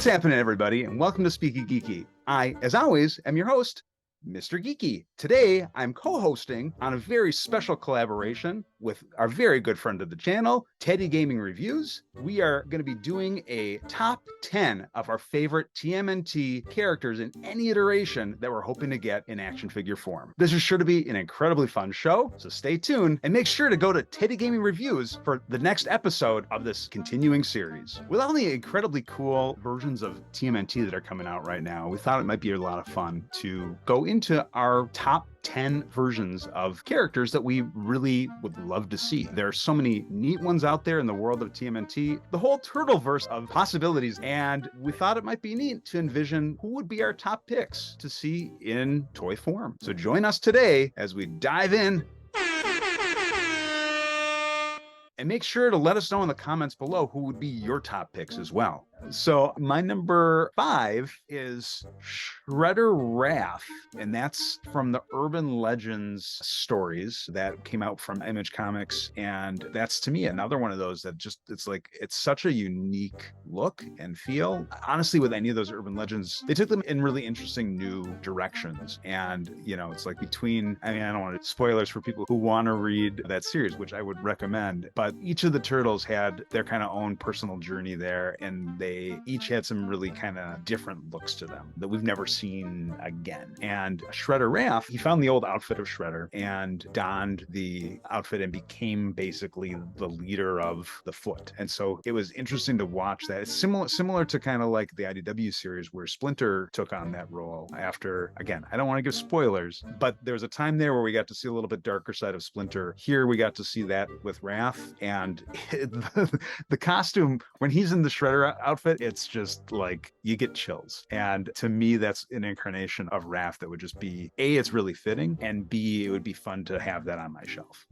What's happening, everybody, and welcome to SpeekyGeeky. I, as always, am your host, Mr. Geeky. Today, I'm co-hosting on a very special collaboration with our very good friend of the channel, Teddy Gaming Reviews. We are going to be doing a top 10 of our favorite TMNT characters in any iteration that we're hoping to get in action figure form. This is sure to be an incredibly fun show, so stay tuned and make sure to go to Teddy Gaming Reviews for the next episode of this continuing series. With all the incredibly cool versions of TMNT that are coming out right now, we thought it might be a lot of fun to go into our top 10 versions of characters that we really would love to see. There are so many neat ones out there in the world of TMNT, the whole Turtleverse of possibilities, and we thought it might be neat to envision who would be our top picks to see in toy form. So join us today as we dive in. And make sure to let us know in the comments below who would be your top picks as well. So my number 5 is Shredder-Raph, and that's from the Urban Legends stories that came out from Image Comics. And that's, to me, another one of those that just, it's such a unique look and feel. Honestly, with any of those Urban Legends, they took them in really interesting new directions. And, you know, it's like between, I mean, I don't want to spoilers for people who want to read that series, which I would recommend, but each of the turtles had their kind of own personal journey there, and they each had some really kind of different looks to them that we've never seen again. And Shredder-Raph, he found the old outfit of Shredder and donned the outfit and became basically the leader of the Foot. And so it was interesting to watch that. It's similar to kind of like the IDW series where Splinter took on that role after, again, I don't want to give spoilers, but there was a time there where we got to see a little bit darker side of Splinter. Here we got to see that with Raph, and the costume, when he's in the Shredder outfit, it's just like you get chills. And to me, that's an incarnation of Raph that would just be, A, it's really fitting, and B, it would be fun to have that on my shelf.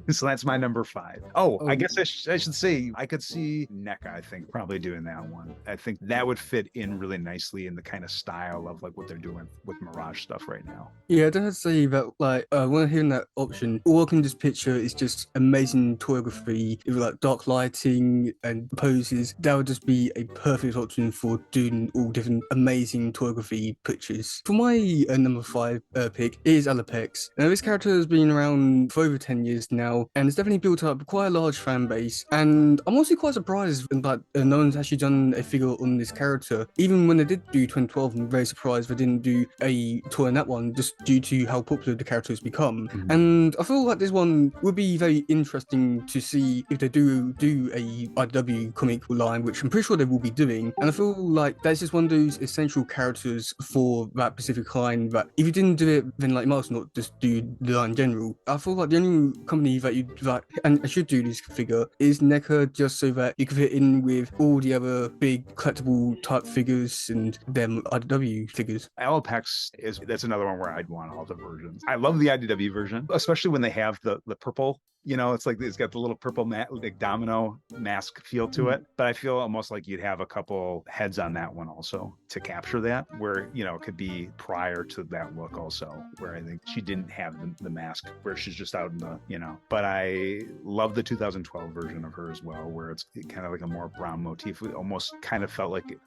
So that's my number 5. I guess I should say I could see NECA, I think, probably doing that one. I think that would fit in really nicely in the kind of style of like what they're doing with Mirage stuff right now. Yeah, I don't have to say that, like, when I'm hearing that option, all I can just picture is just amazing choreography with like dark lighting and poses. That would just be a perfect option for doing all different amazing choreography pictures. For my number 5 pick is Alopex. Now, this character has been around for over 10 years now, and it's definitely built up quite a large fan base. And I'm also quite surprised that no one's actually done a figure on this character. Even when they did do 2012, I'm very surprised they didn't do a toy on that one, just due to how popular the character has become. Mm-hmm. And I feel like this one would be very interesting to see if they do a IDW comic line, which I'm pretty sure they will be doing. And I feel like that's just one of those essential characters for that specific line that if you didn't do it, then like you might as well not just do the line in general. I feel like the only company that and should do this figure is NECA, just so that you can fit in with all the other big collectible type figures and them IDW figures. Alopex that's another one where I'd want all the versions. I love the IDW version, especially when they have the purple. You know, it's like it's got the little purple like domino mask feel to it. But I feel almost like you'd have a couple heads on that one also to capture that, where, you know, it could be prior to that look also, where I think she didn't have the mask, where she's just out in the, you know. But I love the 2012 version of her as well, where it's kind of like a more brown motif. It almost kind of felt like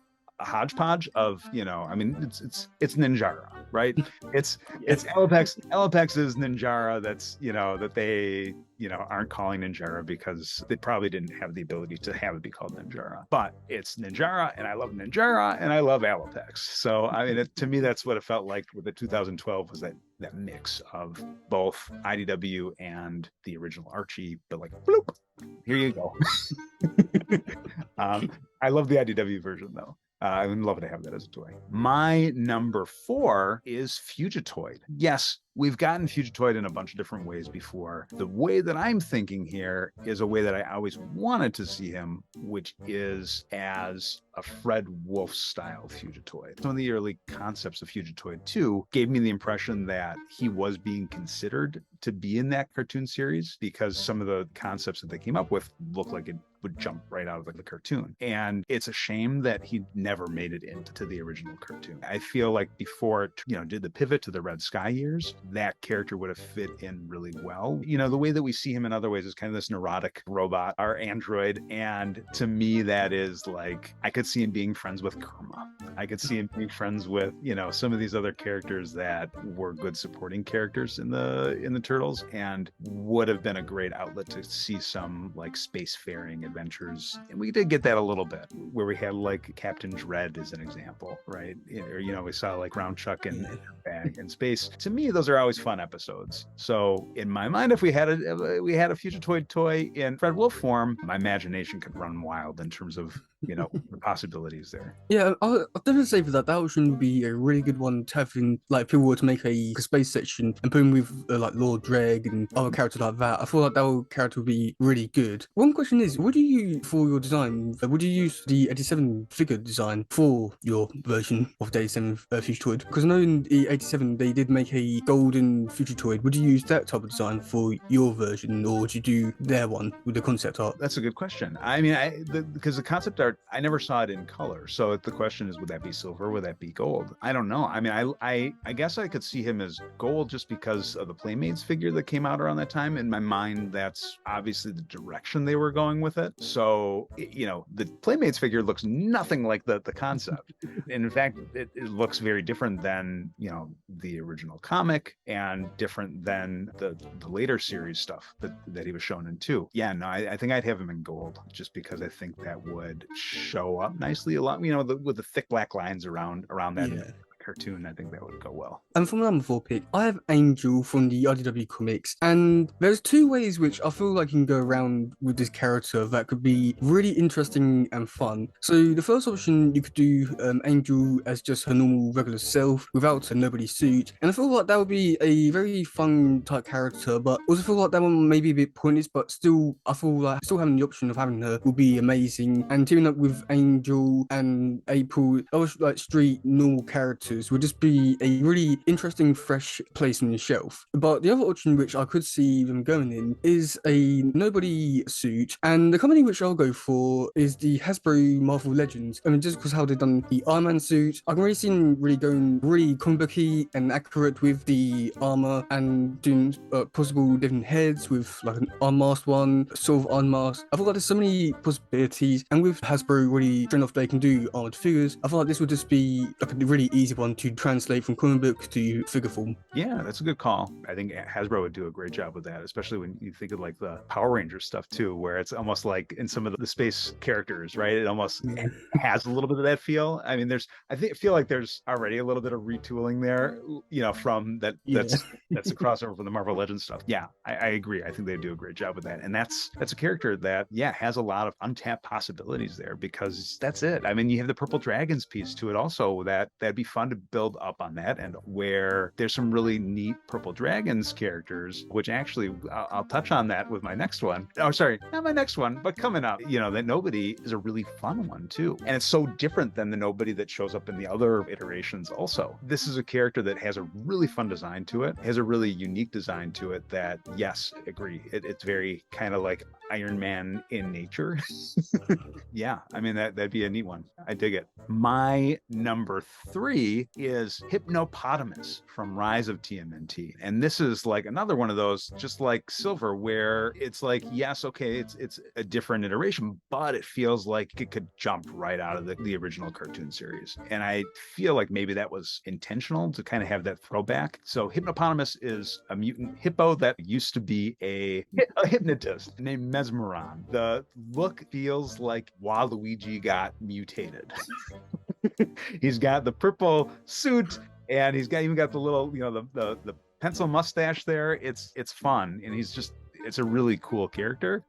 a hodgepodge of, you know, I mean, it's Ninjara, right? It's Alopex. Alopex is Ninjara. That's, you know, that they, you know, aren't calling Ninjara because they probably didn't have the ability to have it be called Ninjara. But it's Ninjara, and I love Ninjara, and I love Alopex. So I mean, to me, that's what it felt like with the 2012 was that mix of both IDW and the original Archie, but like bloop, here you go. I love the IDW version though. I would love to have that as a toy. My number 4 is Fugitoid. Yes, we've gotten Fugitoid in a bunch of different ways before. The way that I'm thinking here is a way that I always wanted to see him, which is as a Fred Wolf style Fugitoid. Some of the early concepts of Fugitoid 2 gave me the impression that he was being considered to be in that cartoon series because some of the concepts that they came up with looked like it would jump right out of the cartoon. And it's a shame that he never made it into the original cartoon. I feel like before it, you know, did the pivot to the Red Sky years, that character would have fit in really well. You know, the way that we see him in other ways is kind of this neurotic robot or android. And to me, that is like, I could see him being friends with Karma. I could see him being friends with, you know, some of these other characters that were good supporting characters in the Turtles, and would have been a great outlet to see some like spacefaring adventures. And we did get that a little bit, where we had like Captain Dread as an example, right? Or, you know, we saw like Round Chuck and Bag in space. To me, those are always fun episodes. So in my mind, if we had a Fugitoid toy in Fred Wolf form, my imagination could run wild in terms of, you know, the possibilities there. Yeah, I'll definitely say for that option would be a really good one to have in, like, people were to make a space section and put him with like Lord Dreg and other characters like that. I feel like that character would be really good. One question is, what do you use for your design? Would you use the 87 figure design for your version of the 87 Fugitoid? Because I know in the 87 they did make a golden Fugitoid. Would you use that type of design for your version, or would you do their one with the concept art? That's a good question. I mean, because the concept art, I never saw it in color. So the question is, would that be silver? Would that be gold? I don't know. I mean, I guess I could see him as gold just because of the Playmates figure that came out around that time. In my mind, that's obviously the direction they were going with it. So, you know, the Playmates figure looks nothing like the concept. And in fact, it looks very different than, you know, the original comic, and different than the later series stuff that he was shown in too. Yeah, no, I think I'd have him in gold, just because I think that would show up nicely a lot, you know, with the thick black lines around that cartoon. I think that would go well. And for my number 4 pick, I have Angel from the IDW comics, and there's two ways which I feel like you can go around with this character that could be really interesting and fun. So the first option, you could do Angel as just her normal regular self without a nobody suit, and I feel like that would be a very fun type character, but also feel like that one may be a bit pointless, but still I feel like still having the option of having her will be amazing. And teaming up with Angel and April, those like street normal characters would just be a really interesting fresh place on the shelf. But the other option which I could see them going in is a nobody suit, and the company which I'll go for is the Hasbro Marvel Legends. I mean, just because how they've done the Iron Man suit, I can really see them really going really comic booky and accurate with the armor, and doing possible different heads with like an unmasked one, sort of unmasked. I feel like there's so many possibilities, and with Hasbro really showing off they can do armored figures, I feel like this would just be like a really easy one to translate from comic book to figure form. Yeah, that's a good call. I think Hasbro would do a great job with that, especially when you think of like the Power Rangers stuff too, where it's almost like in some of the space characters, right? It almost has a little bit of that feel. I mean, I feel like there's already a little bit of retooling there, you know, from that. That's a crossover from the Marvel Legends stuff. Yeah, I agree. I think they do a great job with that, and that's a character that has a lot of untapped possibilities there, because that's it. I mean, you have the Purple Dragons piece to it also. That'd be fun to build up on that, and where there's some really neat Purple Dragons characters, which actually I'll touch on that with my next one. Oh, sorry, not my next one, but coming up. You know, that Nobody is a really fun one too, and it's so different than the Nobody that shows up in the other iterations also. This is a character that has a really fun design to it, has a really unique design to it that, yes, agree, it's very kind of like Iron Man in nature. Yeah, I mean, that'd be a neat one. I dig it. My number 3 is Hypno-Potamus from Rise of TMNT. And this is like another one of those, just like Silver, where it's like, yes, okay, it's a different iteration, but it feels like it could jump right out of the original cartoon series. And I feel like maybe that was intentional to kind of have that throwback. So Hypno-Potamus is a mutant hippo that used to be a hypnotist named Mesmeron. The look feels like Waluigi got mutated. He's got the purple suit, and he's even got the little, you know, the pencil mustache there. It's fun, and it's a really cool character.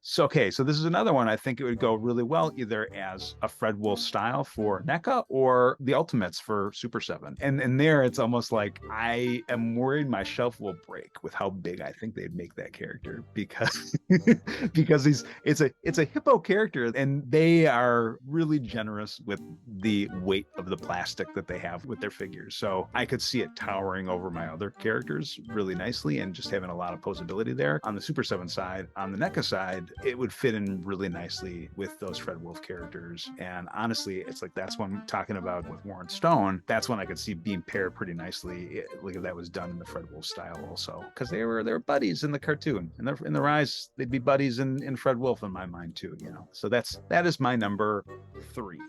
So this is another one I think it would go really well either as a Fred Wolf style for NECA or the Ultimates for Super 7. And there it's almost like I am worried my shelf will break with how big I think they'd make that character, because it's a hippo character, and they are really generous with the weight of the plastic that they have with their figures. So I could see it towering over my other characters really nicely and just having a lot of posability there. on the Super 7 side. On the NECA side, it would fit in really nicely with those Fred Wolf characters. And honestly, it's like that's when I'm talking about with Warren Stone, that's when I could see being paired pretty nicely. Like if that was done in the Fred Wolf style also, because they were buddies in the cartoon. And in the Rise, they'd be buddies in Fred Wolf in my mind too, you know. So that is my number 3.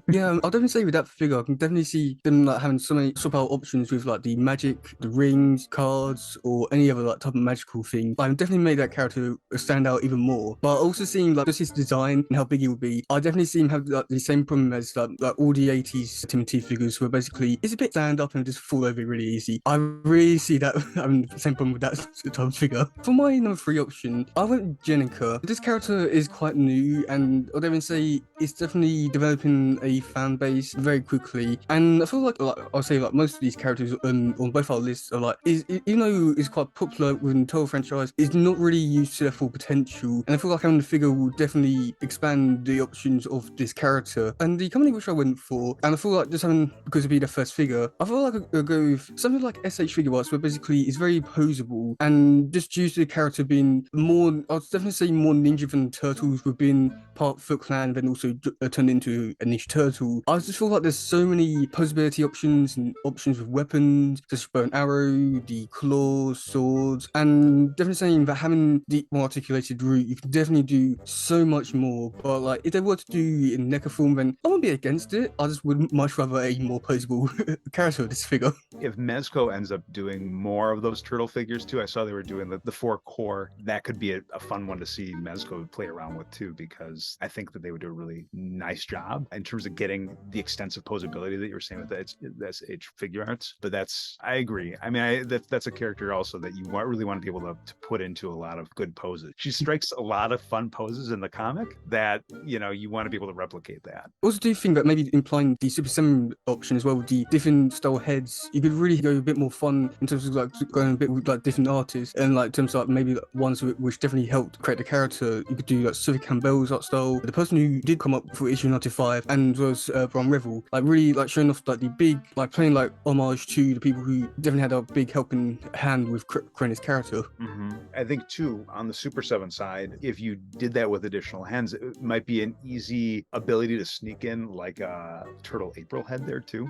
Yeah, I'll definitely say with that figure, I can definitely see them like having so many swap out options with like the magic, the rings, cards, or any other like type of magical thing. Like, definitely made that character stand out even more. But also seeing like just his design and how big he would be, I definitely see him have like the same problem as like all the 80s TMNT figures, where basically it's a bit stand up and just fall over really easy. I really see that having the same problem with that type of figure. For my number 3 option, I went with Jennika. This character is quite new, and I'll definitely say it's definitely developing a fan base very quickly. And I feel like I'll say like most of these characters on both our lists are like even though it's quite popular within the Tora franchise, is not really used to their full potential. And I feel like having the figure will definitely expand the options of this character. And the company which I went for, and I feel like just having, because it'd be the first figure, I feel like I'll go with something like SH Figure Arts, where basically it's very posable, and just due to the character being more, I'd definitely say more ninja than Turtles, with being part Foot Clan, then also turned into a niche turtle. I just feel like there's so many possibility options and options with weapons, such as bow and arrow, the claws, swords, and definitely saying that having the more articulated route, you can definitely do so much more. But like, if they were to do it in NECA form, then I wouldn't be against it. I just would much rather a more posable character of this figure. If Mezco ends up doing more of those turtle figures too, I saw they were doing the 4 core. That could be a fun one to see Mezco play around with too, because I think that they would do a really nice job in terms of getting the extensive posability that you were saying with that's H figure arts. But I agree. I mean, that's a character also that you really want to be able to put into a lot of good poses. She strikes a lot of fun poses in the comic that, you know, you want to be able to replicate that. Also, do you think that maybe implying the Super 7 option as well, with the different style heads, you could really go a bit more fun in terms of like going a bit with like different artists, and like in terms of like maybe ones which definitely helped create the character. You could do like Sophie Campbell's art style. The person who did come up for issue 95 and was Bron Revel, like really like showing off like the big, like playing like homage to the people who definitely had a big helping hand with creating his character. Mm-hmm. I think too, on the Super 7 side, if you did that with additional hands, it might be an easy ability to sneak in like a Turtle April head there too.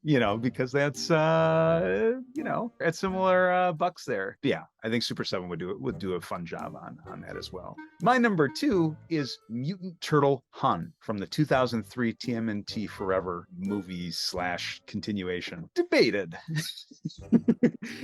You know, because that's you know, at similar bucks there. But yeah, I think Super 7 would do a fun job on that as well. My number 2 is Mutant Turtle Hun from the 2003 TMNT Forever movie / continuation. Debated.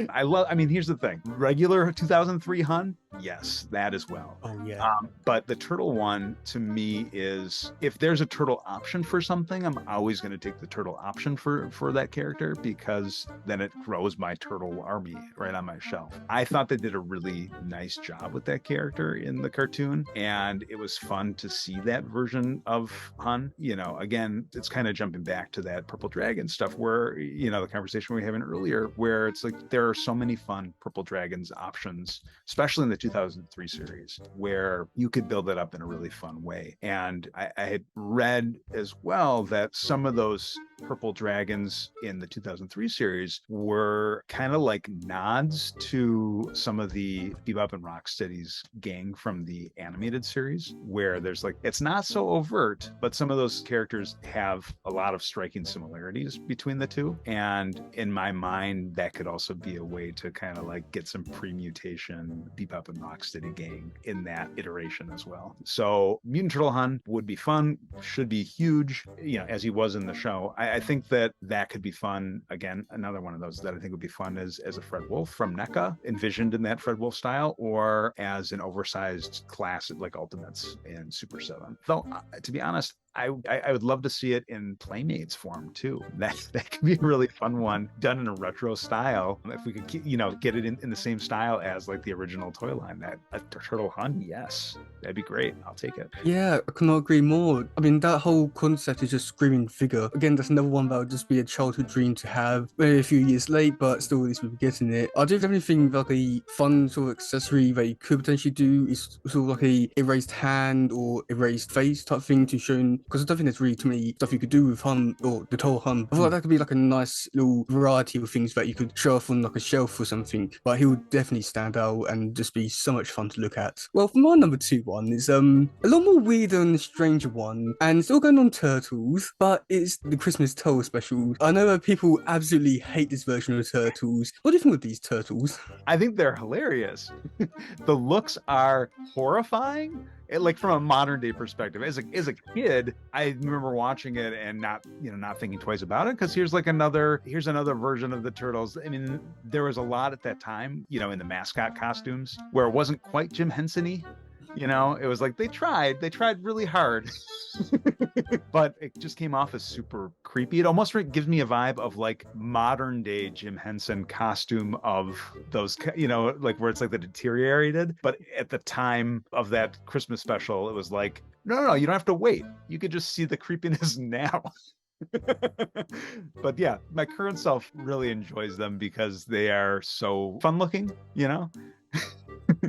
I mean, here's the thing. Regular 2003 Hun, yes, that as well. Oh yeah. But the turtle one to me is, if there's a turtle option for something, I'm always going to take the turtle option for that character, because then it grows my turtle army right on my shelf. I thought they did a really nice job with that character in the cartoon, and it was fun to see that version of Hun. You know, again, it's kind of jumping back to that Purple Dragon stuff where, you know, the conversation we were having earlier, where it's like there are so many fun Purple Dragons options, especially in the 2003 series, where you could build it up in a really fun way. And I had read as well that some of those Purple Dragons in the 2003 series were kind of like nods to some of the Bebop and Rocksteady's gang from the animated series, where there's like, it's not so overt, but some of those characters have a lot of striking similarities between the two. And in my mind, that could also be a way to kind of like get some pre-mutation Bebop and Rocksteady gang in that iteration as well. So Mutant Turtle Hun would be fun, should be huge, you know, as he was in the show. I think that could be fun. Again, another one of those that I think would be fun as a Fred Wolf from NECA, envisioned in that Fred Wolf style, or as an oversized class like Ultimates in Super 7. Though, to be honest, I would love to see it in Playmates form too. That could be a really fun one, done in a retro style. If we could, you know, get it in the same style as like the original toy line, that a Turtle Hun, yes, that'd be great. I'll take it. Yeah, I cannot agree more. I mean, that whole concept is just screaming figure. Again, that's another one that would just be a childhood dream to have. Maybe a few years late, but still at least we'll be getting it. I do definitely think like a fun sort of accessory that you could potentially do is sort of like a erased hand or erased face type thing to show because I don't think there's really too many stuff you could do with Hun or the Tora Hun. I feel like that could be like a nice little variety of things that you could show off on like a shelf or something. But he would definitely stand out and just be so much fun to look at. Well, for my number 2 one is a lot more weirder and stranger one, and it's all going on Turtles, but it's the Christmas Turtle special. I know that people absolutely hate this version of Turtles. What do you think of these Turtles? I think they're hilarious. The looks are horrifying. Like from a modern day perspective, as a kid, I remember watching it and not thinking twice about it, because here's another version of the Turtles. I mean, there was a lot at that time, in the mascot costumes where it wasn't quite Jim Henson-y. It was like they tried really hard, but it just came off as super creepy. It almost gives me a vibe of like modern day Jim Henson costume of those, like where it's like the deteriorated. But at the time of that Christmas special, it was like, no, you don't have to wait. You could just see the creepiness now. But yeah, my current self really enjoys them because they are so fun looking,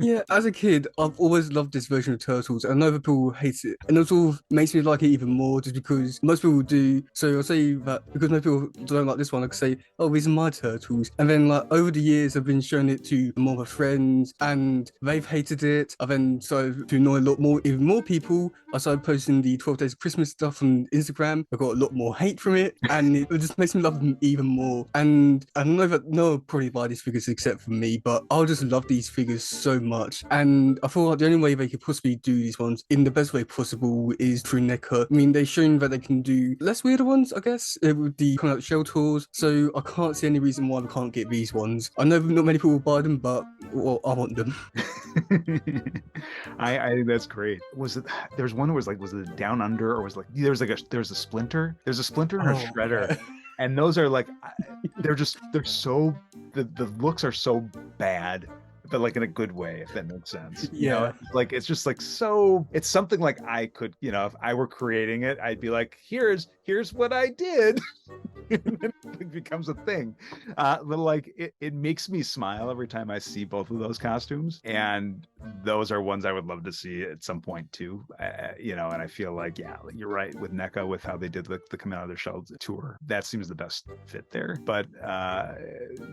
Yeah, as a kid, I've always loved this version of Turtles. I know that people hate it, and it sort of makes me like it even more just because most people do. So I'll say that because most people don't like this one, I could say, oh, these are my Turtles. And then like over the years, I've been showing it to more of my friends, and they've hated it. I've then started to annoy even more people. I started posting the 12 Days of Christmas stuff on Instagram. I got a lot more hate from it, and it just makes me love them even more. And I know that no one will probably buy these figures except for me, but I'll just love these figures so much. And I feel like the only way they could possibly do these ones in the best way possible is through NECA. I mean, they've shown that they can do less weirder ones, I guess, with the coming out shell tours. So I can't see any reason why we can't get these ones. I know not many people will buy them, but well, I want them. I think that's great. There's one that was it Down Under, or was like there's a Splinter. There's a Splinter and a Shredder. Yeah. And those are like, they're so, the looks are so bad, but like in a good way, if that makes sense. Yeah. Like it's just like, so it's something like I could, if I were creating it, I'd be like, here's what I did. And then it becomes a thing. But like it makes me smile every time I see both of those costumes, and those are ones I would love to see at some point too. And I feel like, yeah, you're right with NECA, with how they did the come out of their shells tour. That seems the best fit there. But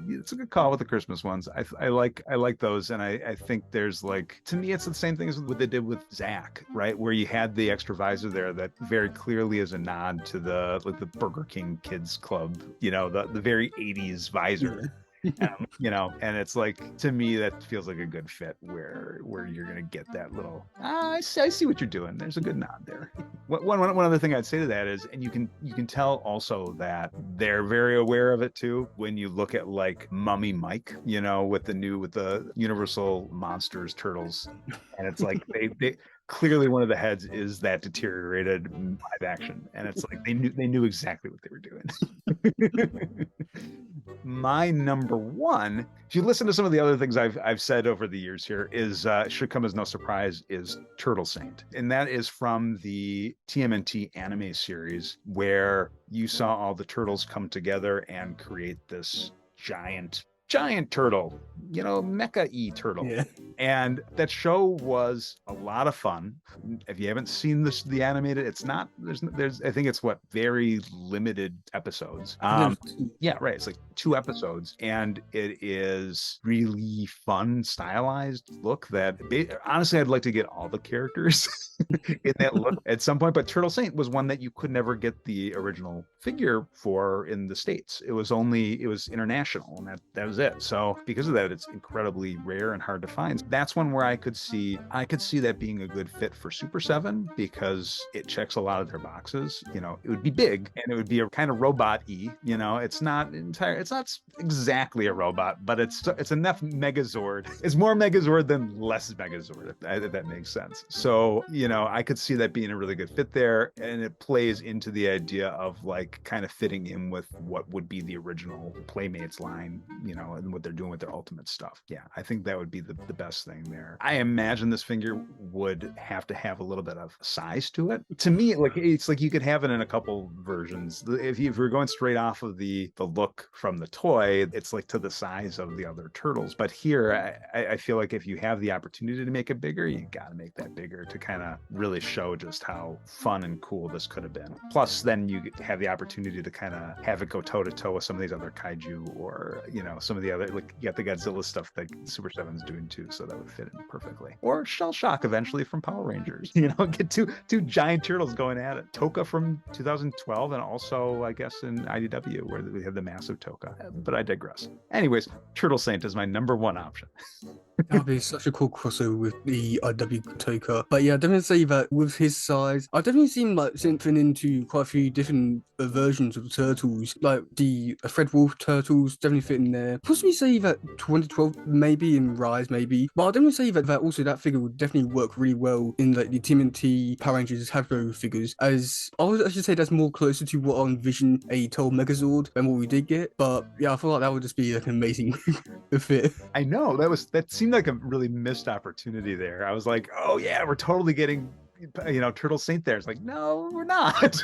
it's a good call with the Christmas ones. I like those, and I think there's like, to me, it's the same thing as what they did with Zach, right? Where you had the extra visor there that very clearly is a nod to the Burger King Kids Club, the very 80s visor. And it's like, to me, that feels like a good fit where you're gonna get that little, I see what you're doing. There's a good nod there. One other thing I'd say to that is, and you can tell also that they're very aware of it too when you look at like Mummy Mike, with the Universal Monsters Turtles, and it's like they clearly one of the heads is that deteriorated live action, and it's like they knew exactly what they were doing. My number 1, if you listen to some of the other things I've said over the years here, is should come as no surprise, is Turtle Saint, and that is from the TMNT anime series, where you saw all the turtles come together and create this giant turtle, mecha-y turtle. Yeah. And that show was a lot of fun. If you haven't seen the animated, it's not, there's I think it's very limited episodes. Yeah, right. It's like 2 episodes, and it is really fun, stylized look that honestly, I'd like to get all the characters in that look at some point. But Turtle Saint was one that you could never get the original figure for in the States. It was international, and that was it. So because of that, it's incredibly rare and hard to find. That's one where I could see that being a good fit for Super 7, because it checks a lot of their boxes. It would be big, and it would be a kind of robot-y. It's not exactly a robot, but it's enough Megazord. It's more Megazord than less Megazord, if that makes sense. So I could see that being a really good fit there, and it plays into the idea of like kind of fitting in with what would be the original Playmates line, know, and what they're doing with their ultimate stuff. Yeah, I think that would be the best thing there. I imagine this figure would have to have a little bit of size to it. To me, like it's like you could have it in a couple versions. If you're going straight off of the look from the toy, it's like to the size of the other turtles. But here, I feel like if you have the opportunity to make it bigger, you got to make that bigger to kind of really show just how fun and cool this could have been. Plus, then you have the opportunity to kind of have it go toe to toe with some of these other kaiju, or you know, some of the other, like you got the Godzilla stuff that Super 7's doing too, so that would fit in perfectly. Or Shell Shock eventually from Power Rangers. You know, get two giant turtles going at it. Toka from 2012, and also I guess in IDW where we have the massive Toka. But I digress. Anyways, Turtle Saint is my number one option. That would be such a cool crossover with the IW Toka. But yeah, I definitely say that with his size, I've definitely seen like synthing into quite a few different versions of the turtles. Like the Fred Wolf turtles definitely fit in there. Possibly say that 2012 maybe in Rise maybe. But I'll definitely say that also that figure would definitely work really well in like the TMNT Power Rangers Hasbro figures. As I should say that's more closer to what I envision a Total Megazord than what we did get. But yeah, I feel like that would just be like an amazing fit. I know that seemed like a really missed opportunity there. I was like, oh yeah, we're totally getting, you know, Turtle Saint there. It's like, no, we're not.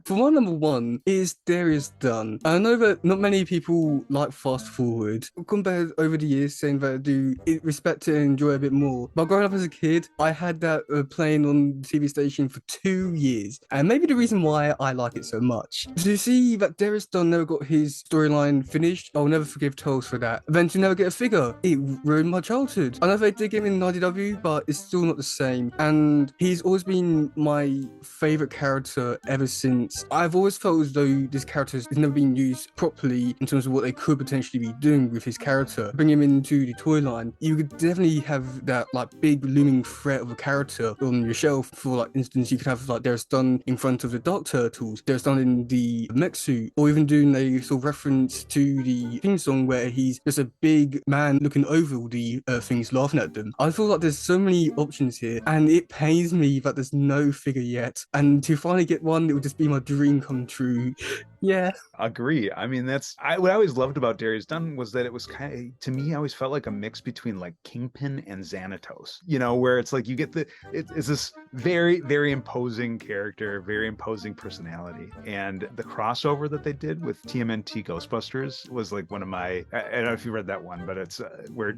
For my number one is Darius Dun. I know that not many people like Fast Forward. Compared over the years, saying that I do respect it and enjoy it a bit more. But growing up as a kid, I had that playing on the TV station for 2 years. And maybe the reason why I like it so much. To see that Darius Dun never got his storyline finished, I'll never forgive Toes for that. Then to never get a figure, it ruined my childhood. I know they did give him in IDW, but it's still not the same. And he's always been my favorite character ever since. I've always felt as though this character has never been used properly in terms of what they could potentially be doing with his character. Bring him into the toy line, you could definitely have that like big looming threat of a character on your shelf. For like instance, you could have like Darius Dun in front of the Dark Turtles, Darius Dun in the mech suit, or even doing a sort of reference to the theme song where he's just a big man looking over all the things, laughing at them. I feel like there's so many options here, and it pains me that there's no figure yet. And to finally get one, it would just be my dream come true. Yeah. Agree. I mean, what I always loved about Darius Dun was that it was kind of, to me, I always felt like a mix between like Kingpin and Xanatos, you know, where it's like you get it's this very, very imposing character, very imposing personality. And the crossover that they did with TMNT Ghostbusters was like one of my, I don't know if you read that one, but it's where,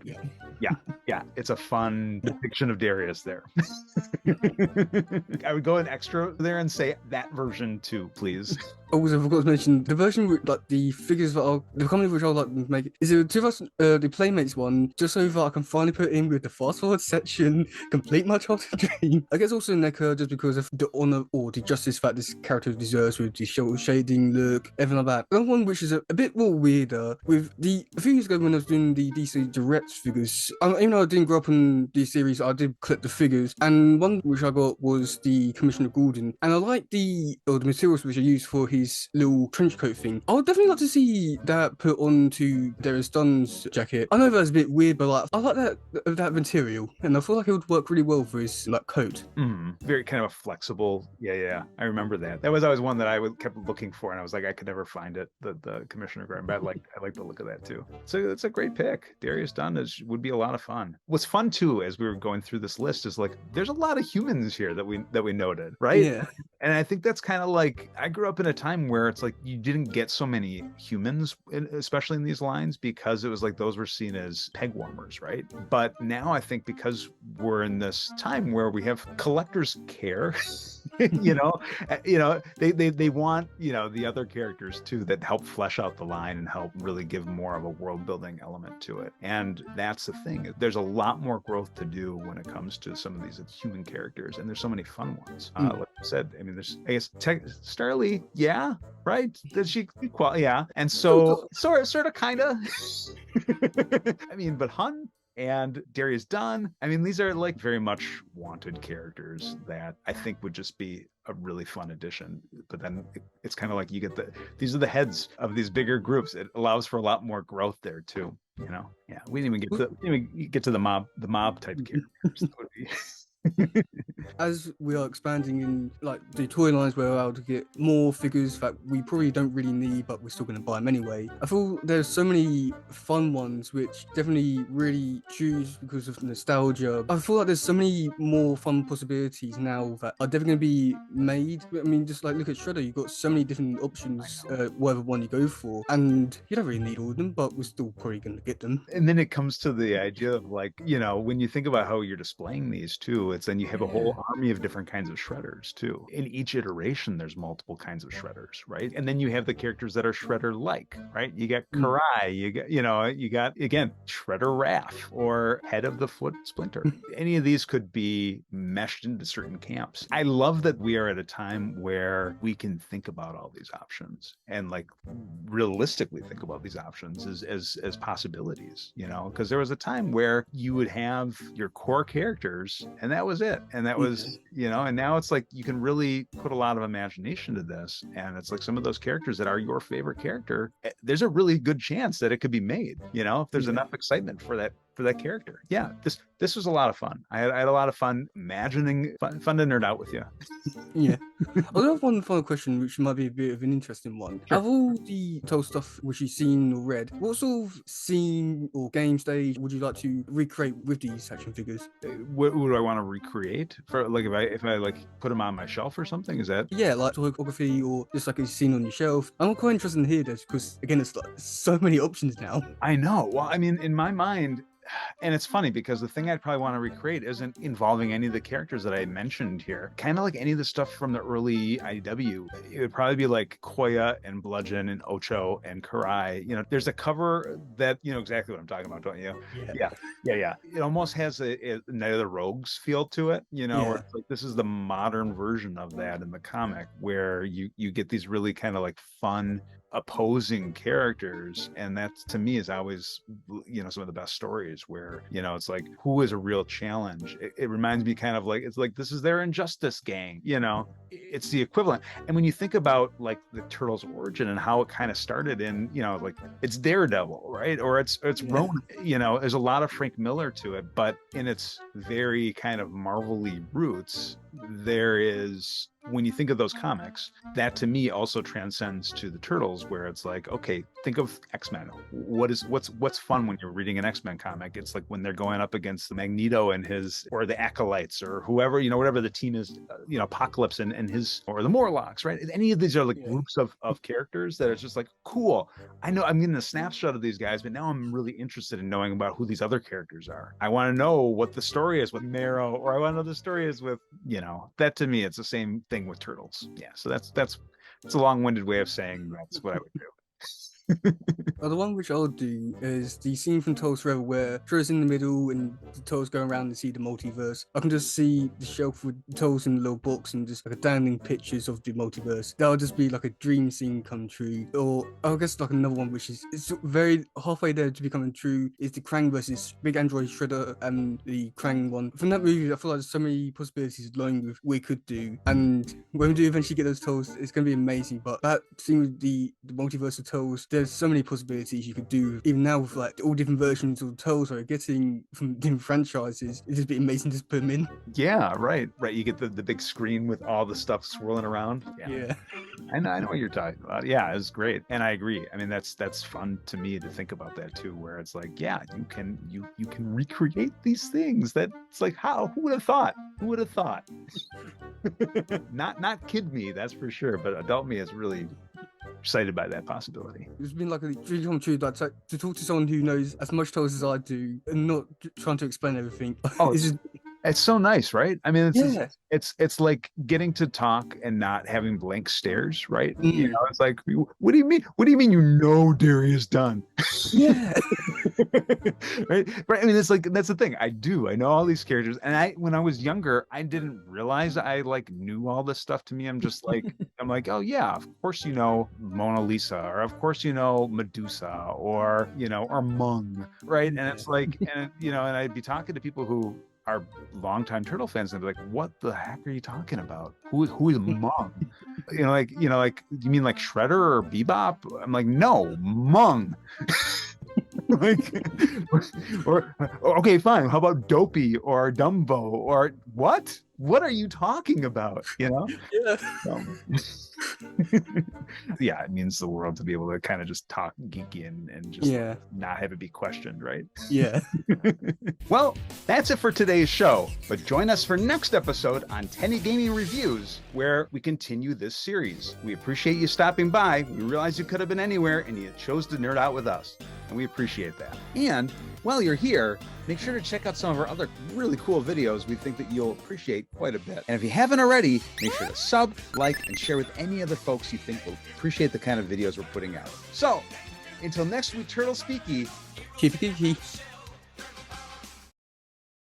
yeah, it's a fun depiction of Darius there. I would go an extra there and say that version too, please. Also, I forgot to mention the version with like the figures that the company which I'll like to make is the 2000 the Playmates one, just so that I can finally put in with the fast forward section, complete my childhood dream. I guess also NECA just because of the honor or the justice that this character deserves with the shoulder shading look, everything like that. Another one which is a bit more weirder with a few years ago when I was doing the DC Direct figures. Even though I didn't grow up in these series, I did collect the figures, and one which I got was the Commissioner Gordon, and I like the materials which are used for his little trench coat thing. I would definitely like to see that put onto Darius Dun's jacket. I know that's a bit weird, but like I like that material, and I feel like it would work really well for his like coat. Very kind of flexible. Yeah. I remember that. That was always one that I kept looking for, and I was like, I could never find it. The Commissioner Gordon, but I like the look of that too. So it's a great pick. Darius Dun would be a lot of fun. What's fun too, as we were going through this list, is like there's a lot of humans here that we noted, right? Yeah. And I think that's kind of like, I grew up in a time where it's like you didn't get so many humans, especially in these lines, because it was like those were seen as peg warmers, right? But now I think because we're in this time where we have collectors care, you know, they want, you know, the other characters too that help flesh out the line and help really give more of a world building element to it. And that's the thing. There's a lot more growth to do when it comes to some of these human characters, and there's so many fun ones. Like I said, I mean, there's, I guess, Starly, yeah, right? Does she yeah? And so sort of kind of. I mean, but Hun and Darius Dun, I mean, these are like very much wanted characters that I think would just be a really fun addition. But then it's kind of like you get these are the heads of these bigger groups. It allows for a lot more growth there too. You know, yeah. We didn't even get to the mob type characters. As we are expanding in like the toy lines, we're allowed to get more figures that we probably don't really need, but we're still going to buy them anyway. I feel there's so many fun ones which definitely really choose because of nostalgia. I feel like there's so many more fun possibilities now that are definitely going to be made. I mean, just like look at Shredder, you've got so many different options, whatever one you go for, and you don't really need all of them, but we're still probably going to get them. And then it comes to the idea of like, when you think about how you're displaying these too, it's then you have a whole army of different kinds of shredders too. In each iteration, there's multiple kinds of shredders, right? And then you have the characters that are shredder-like, right? You got Karai, you got again Shredder-Raph or Head of the Foot Splinter. Any of these could be meshed into certain camps. I love that we are at a time where we can think about all these options and like realistically think about these options as possibilities, because there was a time where you would have your core characters and that was it. And that was, and now it's like you can really put a lot of imagination to this. And it's like some of those characters that are your favorite character, there's a really good chance that it could be made, if there's enough excitement for that character. Yeah, this was a lot of fun. I had a lot of fun imagining, fun to nerd out with you. Yeah. I have one final question, which might be a bit of an interesting one. Sure. Of all the Toll stuff which you've seen or read, what sort of scene or game stage would you like to recreate with these action figures? What do I want to recreate for? Like if I like put them on my shelf or something? Is that? Yeah, like photography or just like a scene on your shelf. I'm quite interested in hear this because again, it's like so many options now. I know. Well, I mean, in my mind. And it's funny because the thing I'd probably want to recreate isn't involving any of the characters that I mentioned here. Kind of like any of the stuff from the early IDW. It would probably be like Koya and Bludgeon and Ocho and Karai. There's a cover that, exactly what I'm talking about, don't you? Yeah. It almost has a Night of the Rogues feel to it, where it's like this is the modern version of that in the comic where you get these really kind of like fun opposing characters, and that to me is always some of the best stories where it's like who is a real challenge. It reminds me kind of like it's like this is their Injustice gang, it's the equivalent. And when you think about like the Turtles origin and how it kind of started in like it's Daredevil, right, or it's Ronin, there's a lot of Frank Miller to it, but in its very kind of Marvel-y roots there is, when you think of those comics, that to me also transcends to the Turtles, where it's like, okay, think of X-Men. What's fun when you're reading an X-Men comic? It's like when they're going up against the Magneto and his, or the Acolytes, or whoever, whatever the team is, Apocalypse and his, or the Morlocks, right? Any of these are like groups of characters that are just like, cool. I know I'm getting a snapshot of these guys, but now I'm really interested in knowing about who these other characters are. I want to know what the story is with Marrow, or I want to know the story is with, that to me, it's the same thing with Turtles. Yeah, so that's a long-winded way of saying that's what I would do. The one which I'll do is the scene from Turtles Forever where Shredder's in the middle and the Turtles going around and see the multiverse. I can just see the shelf with Turtles in the little box and just like a dangling pictures of the multiverse. That'll just be like a dream scene come true. Or I guess like another one which is it's very halfway there to becoming true is the Krang versus Big Android Shredder and the Krang one. From that movie, I feel like there's so many possibilities along with we could do. And when we do eventually get those Turtles, it's going to be amazing. But that scene with the multiverse of Turtles, there's so many possibilities you could do even now with like all different versions of Turtles we're getting from different franchises. It'd just be amazing to just put them in. Yeah, right. You get the big screen with all the stuff swirling around. Yeah. I know what you're talking about. Yeah, it's great, and I agree. I mean, that's fun to me to think about that too, where it's like, yeah, you can recreate these things. That it's like, who would have thought? Who would have thought? Not kid me, that's for sure, but adult me is really excited by that possibility. It's been like a dream come true, like to talk to someone who knows as much Turtles as I do and not trying to explain everything. Oh, it's so nice, right? I mean, it's like getting to talk and not having blank stares, right? It's like, what do you mean? What do you mean Darius Dun? Yeah. Right. I mean, it's like that's the thing. I know all these characters, and when I was younger, I didn't realize I like knew all this stuff. To me, I'm just like, oh yeah, of course Mona Lisa, or of course Medusa, or or Mung, right? And it's like, and I'd be talking to people who are longtime Turtle fans, and they'd be like, "What the heck are you talking about? Who is Mung?" like you mean like Shredder or Bebop? I'm like, no, Mung. Like, or okay, fine. How about Dopey or Dumbo or what? What are you talking about? You know? Yeah. Yeah, it means the world to be able to kind of just talk geeky and just not have it be questioned, right? Yeah. Well, that's it for today's show. But join us for next episode on Tenny Gaming Reviews, where we continue this series. We appreciate you stopping by. We realize you could have been anywhere and you chose to nerd out with us. And we appreciate that. And while you're here, make sure to check out some of our other really cool videos we think that you'll appreciate quite a bit. And if you haven't already, make sure to sub, like, and share with any other folks you think will appreciate the kind of videos we're putting out. So, until next week, Turtle Speeky, Keep it geeky.